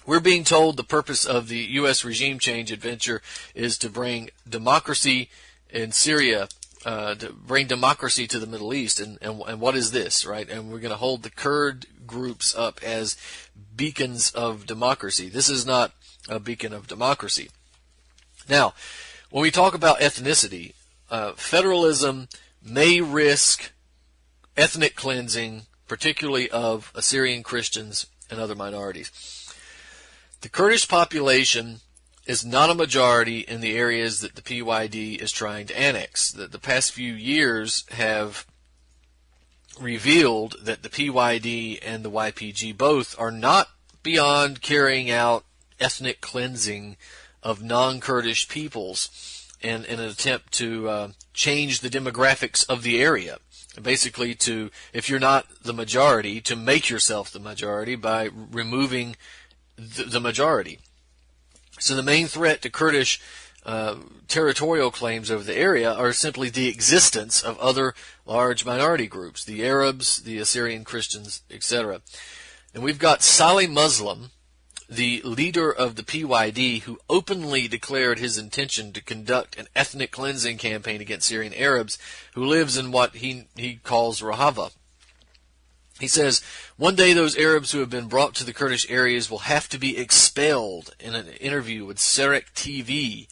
Speaker 1: We're being told the purpose of the U.S. regime change adventure is to bring democracy in Syria, to bring democracy to the Middle East. And what is this, right? And we're going to hold the Kurd groups up as beacons of democracy. This is not a beacon of democracy. Now, when we talk about ethnicity, federalism may risk ethnic cleansing, particularly of Assyrian Christians and other minorities. The Kurdish population is not a majority in the areas that the PYD is trying to annex. The past few years have revealed that the PYD and the YPG both are not beyond carrying out ethnic cleansing of non-Kurdish peoples in an attempt to change the demographics of the area. Basically, if you're not the majority, to make yourself the majority by removing the majority. So the main threat to Kurdish territorial claims over the area are simply the existence of other large minority groups, the Arabs, the Assyrian Christians, etc. And we've got Salih Muslim, the leader of the PYD, who openly declared his intention to conduct an ethnic cleansing campaign against Syrian Arabs, who lives in what he calls Rojava. He says, one day those Arabs who have been brought to the Kurdish areas will have to be expelled, in an interview with Serek TV.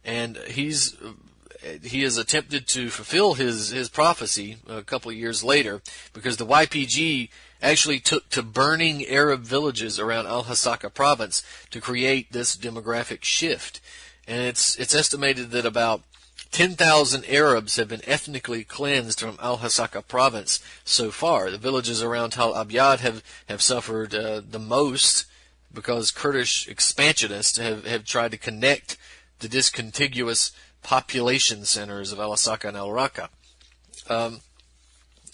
Speaker 1: And he has attempted to fulfill his prophecy a couple of years later, because the YPG actually took to burning Arab villages around Al-Hasaka province to create this demographic shift. And it's estimated that about 10,000 Arabs have been ethnically cleansed from Al-Hasaka province so far. The villages around Tal Abyad have suffered the most, because Kurdish expansionists have tried to connect the discontiguous population centers of Al-Hasaka and Al-Raqqa.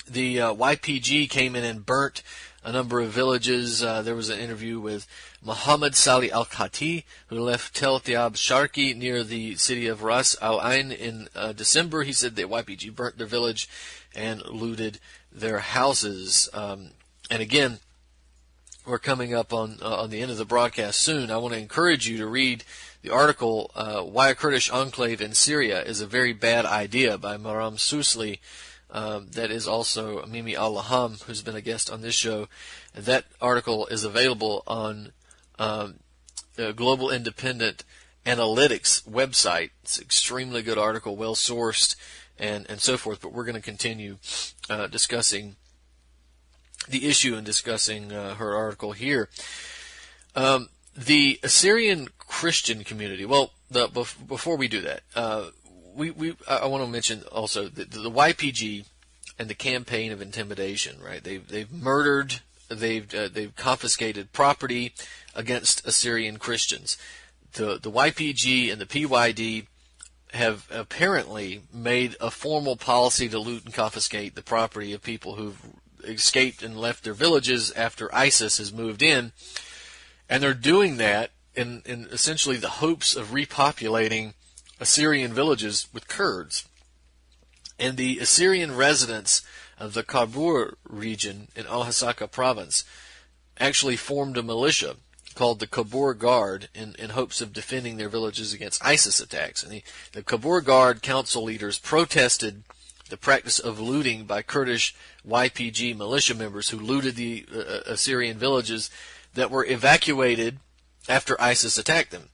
Speaker 1: The YPG came in and burnt a number of villages. There was an interview with Muhammad Salih al-Khati, who left Tel Tiab Sharki near the city of Ras Al Ain in December. He said that YPG burnt their village and looted their houses. And again, we're coming up on the end of the broadcast soon. I want to encourage you to read the article, Why a Kurdish Enclave in Syria is a Very Bad Idea, by Maram Susli. That is also Mimi Al-Laham, who's been a guest on this show. And that article is available on the Global Independent Analytics website. It's an extremely good article, well sourced, and so forth. But we're going to continue discussing the issue and discussing her article here. The Assyrian Christian community. Well, before we do that, I want to mention also the YPG and the campaign of intimidation. Right? They've murdered. They've confiscated property against Assyrian Christians. The YPG and the PYD have apparently made a formal policy to loot and confiscate the property of people who've escaped and left their villages after ISIS has moved in, and they're doing that in essentially the hopes of repopulating Assyrian villages with Kurds. And the Assyrian residents of the Kabur region in Al-Hasaka province actually formed a militia called the Kabur Guard in hopes of defending their villages against ISIS attacks. And the Kabur Guard council leaders protested the practice of looting by Kurdish YPG militia members who looted the Assyrian villages that were evacuated after ISIS attacked them.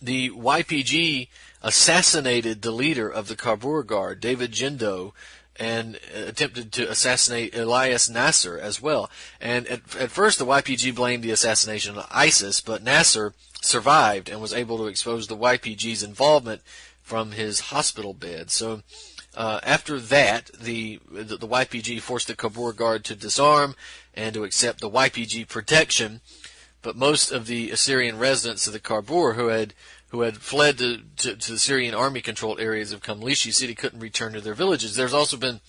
Speaker 1: The YPG assassinated the leader of the Kabur Guard, David Jindo, and attempted to assassinate Elias Nasser as well. And at first the YPG blamed the assassination on ISIS, but Nasser survived and was able to expose the YPG's involvement from his hospital bed. So after that, the YPG forced the Kabur Guard to disarm and to accept the YPG protection. But most of the Assyrian residents of the Kabur who had fled to the Syrian army-controlled areas of Kamlishi city couldn't return to their villages. There's also been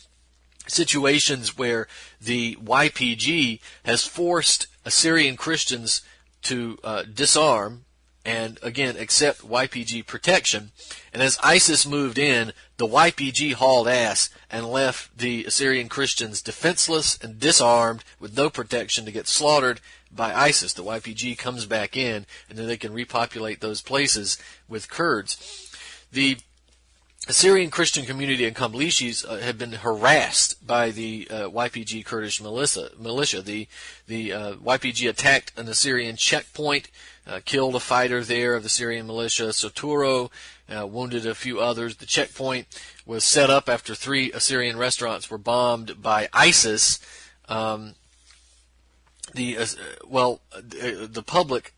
Speaker 1: situations where the YPG has forced Assyrian Christians to disarm and, again, accept YPG protection. And as ISIS moved in, the YPG hauled ass and left the Assyrian Christians defenseless and disarmed with no protection to get slaughtered by ISIS. The YPG comes back in, and then they can repopulate those places with Kurds. The Assyrian Christian community in Kamlishis have been harassed by the YPG Kurdish militia. The YPG attacked an Assyrian checkpoint, killed a fighter there of the Syrian militia, Soturo, wounded a few others. The checkpoint was set up after 3 Assyrian restaurants were bombed by ISIS. The public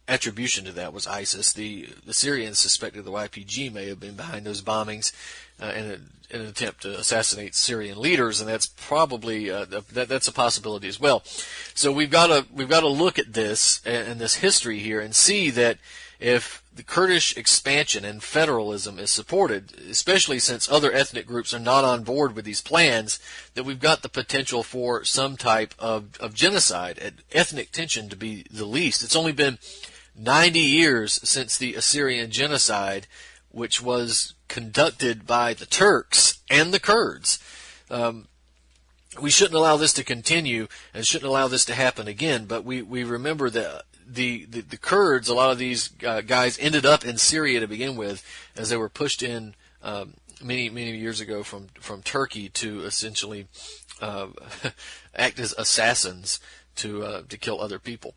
Speaker 1: attribution to that was ISIS. The Syrians suspected the YPG may have been behind those bombings in an attempt to assassinate Syrian leaders, and that's probably that's a possibility as well. So we've got to look at this and this history here and see that if the Kurdish expansion and federalism is supported, especially since other ethnic groups are not on board with these plans, that we've got the potential for some type of genocide, and ethnic tension to be the least. It's only been 90 years since the Assyrian genocide, which was conducted by the Turks and the Kurds. We shouldn't allow this to continue and shouldn't allow this to happen again, but we remember that the Kurds, a lot of these guys ended up in Syria to begin with, as they were pushed in many years ago from Turkey to essentially act as assassins to kill other people,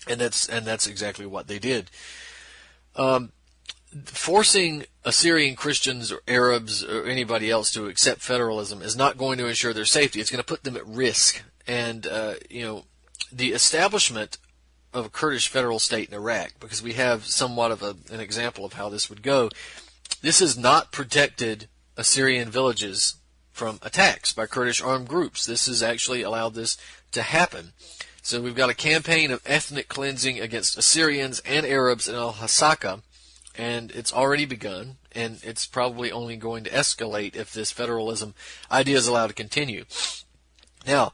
Speaker 1: and that's exactly what they did. Forcing Assyrian Christians or Arabs or anybody else to accept federalism is not going to ensure their safety. It's going to put them at risk, and the establishment of a Kurdish federal state in Iraq, because we have somewhat of an example of how this would go. This has not protected Assyrian villages from attacks by Kurdish armed groups. This has actually allowed this to happen. So we've got a campaign of ethnic cleansing against Assyrians and Arabs in Al-Hasaka, and it's already begun, and it's probably only going to escalate if this federalism idea is allowed to continue. Now,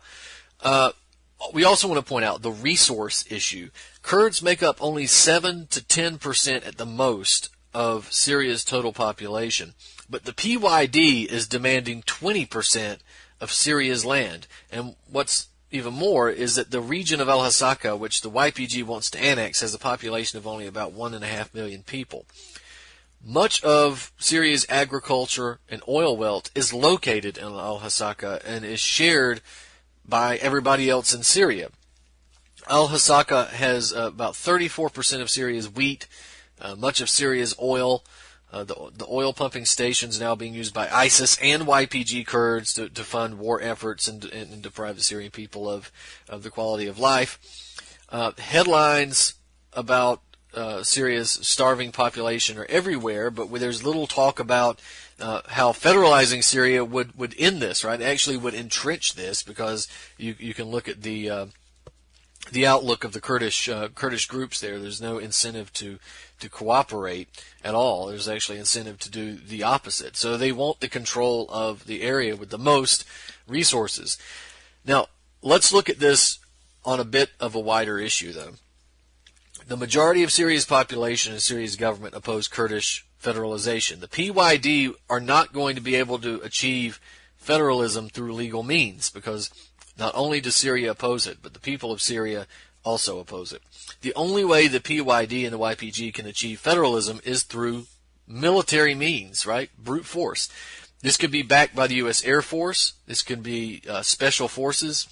Speaker 1: we also want to point out the resource issue. Kurds make up only 7 to 10% at the most of Syria's total population, but the PYD is demanding 20% of Syria's land. And what's even more is that the region of Al-Hasaka, which the YPG wants to annex, has a population of only about 1.5 million people. Much of Syria's agriculture and oil wealth is located in Al-Hasaka and is shared by everybody else in Syria. Al-Hasaka has about 34% of Syria's wheat, much of Syria's oil. The oil pumping stations now being used by ISIS and YPG Kurds to fund war efforts and deprive the Syrian people of the quality of life. Headlines about Syria's starving population are everywhere, but there's little talk about how federalizing Syria would end this, right? It actually would entrench this, because you can look at the outlook of the Kurdish groups there. There's no incentive to cooperate at all. There's actually incentive to do the opposite. So they want the control of the area with the most resources. Now, let's look at this on a bit of a wider issue, though. The majority of Syria's population and Syria's government oppose Kurdish federalization. The PYD are not going to be able to achieve federalism through legal means, because not only does Syria oppose it, but the people of Syria also oppose it. The only way the PYD and the YPG can achieve federalism is through military means, right? Brute force. This could be backed by the U.S. Air Force. This could be special forces.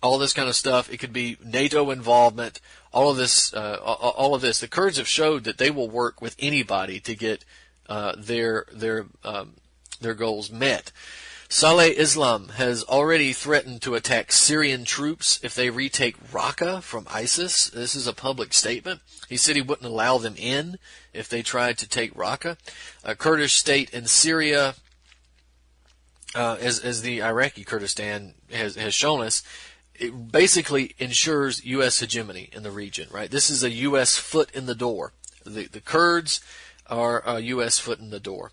Speaker 1: All this kind of stuff. It could be NATO involvement. All of this. The Kurds have showed that they will work with anybody to get their goals met. Saleh Islam has already threatened to attack Syrian troops if they retake Raqqa from ISIS. This is a public statement. He said he wouldn't allow them in if they tried to take Raqqa. A Kurdish state in Syria, as the Iraqi Kurdistan has shown us, it basically ensures U.S. hegemony in the region, right? This is a U.S. foot in the door. The Kurds are a U.S. foot in the door.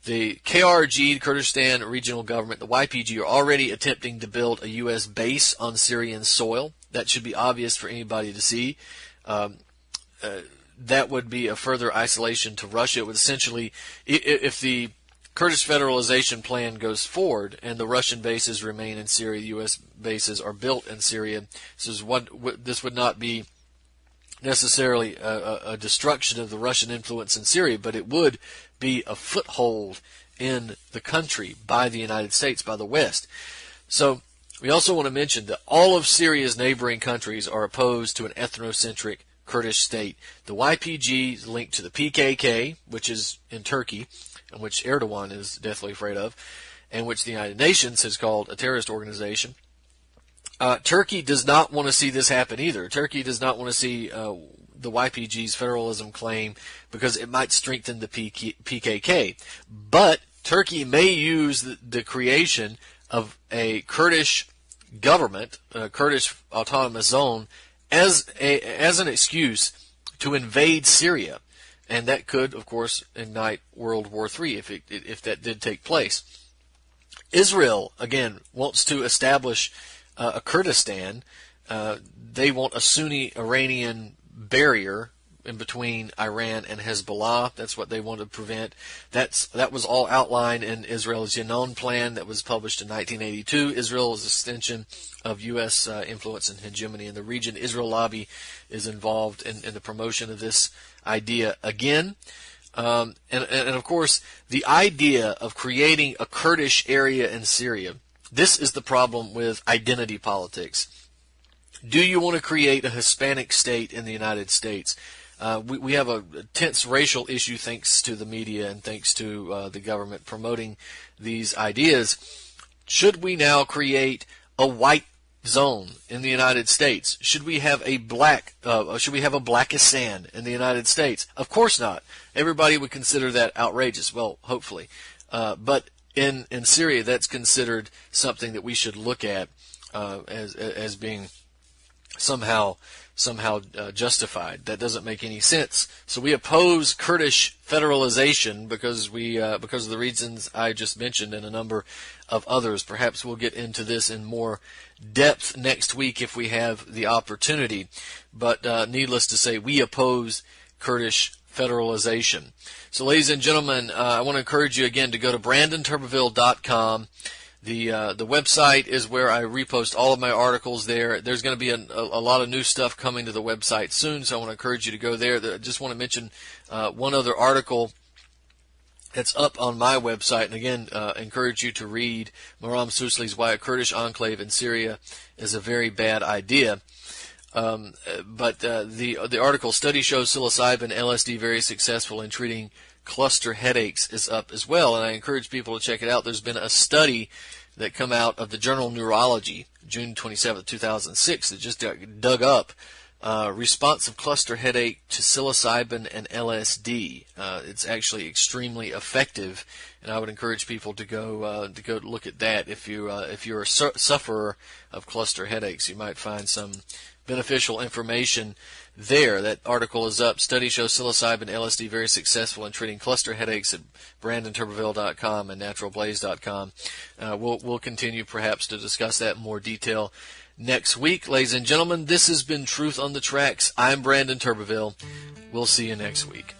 Speaker 1: The KRG, the Kurdistan Regional Government, the YPG, are already attempting to build a U.S. base on Syrian soil. That should be obvious for anybody to see. That would be a further isolation to Russia. It would essentially, if the Kurdish federalization plan goes forward and the Russian bases remain in Syria, the U.S. bases are built in Syria, this would not be necessarily a destruction of the Russian influence in Syria, but it would be a foothold in the country by the United States, by the West. So we also want to mention that all of Syria's neighboring countries are opposed to an ethnocentric Kurdish state. The YPG is linked to the PKK, which is in Turkey, and which Erdogan is deathly afraid of, and which the United Nations has called a terrorist organization. Turkey does not want to see this happen either. Turkey does not want to see the YPG's federalism claim because it might strengthen the PKK. But Turkey may use the creation of a Kurdish government, a Kurdish autonomous zone, as an excuse to invade Syria, and that could, of course, ignite World War III if that did take place. Israel, again, wants to establish a Kurdistan. They want a Sunni-Iranian barrier in between Iran and Hezbollah. That's what they want to prevent. That was all outlined in Israel's Yinon plan that was published in 1982. Israel is an extension of U.S. influence and hegemony in the region. Israel Lobby is involved in the promotion of this idea again. And of course, the idea of creating a Kurdish area in Syria, this is the problem with identity politics. Do you want to create a Hispanic state in the United States? We have a tense racial issue thanks to the media and thanks to the government promoting these ideas. Should we now create a white zone in the United States? Should we have a Blackistan in the United States? Of course not. Everybody would consider that outrageous. Well, hopefully. But in Syria, that's considered something that we should look at as being somehow justified. That doesn't make any sense. So we oppose Kurdish federalization because of the reasons I just mentioned and a number of others. Perhaps we'll get into this in more depth next week if we have the opportunity. But needless to say, we oppose Kurdish federalization. So, ladies and gentlemen, I want to encourage you again to go to BrandonTurbeville.com. The website is where I repost all of my articles there. There's going to be a lot of new stuff coming to the website soon, so I want to encourage you to go there. I just want to mention one other article that's up on my website, and again, encourage you to read Maram Susli's Why a Kurdish Enclave in Syria is a Very Bad Idea. But the article, Study Shows Psilocybin LSD Very Successful in Treating Cluster Headaches, is up as well, and I encourage people to check it out. There's been a study that come out of the journal Neurology, June 27, 2006, that just dug up response of cluster headache to psilocybin and LSD. It's actually extremely effective, and I would encourage people to go look at that. If you're a sufferer of cluster headaches, you might find some beneficial information there. That article is up. Study shows psilocybin LSD very successful in treating cluster headaches at BrandonTurbeville.com and NaturalBlaze.com. We'll continue perhaps to discuss that in more detail next week. Ladies and gentlemen, this has been Truth on the Tracks. I'm Brandon Turbeville. We'll see you next week.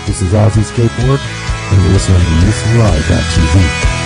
Speaker 2: This is Ozzy Skateboard, and you're listening to UCLive.tv.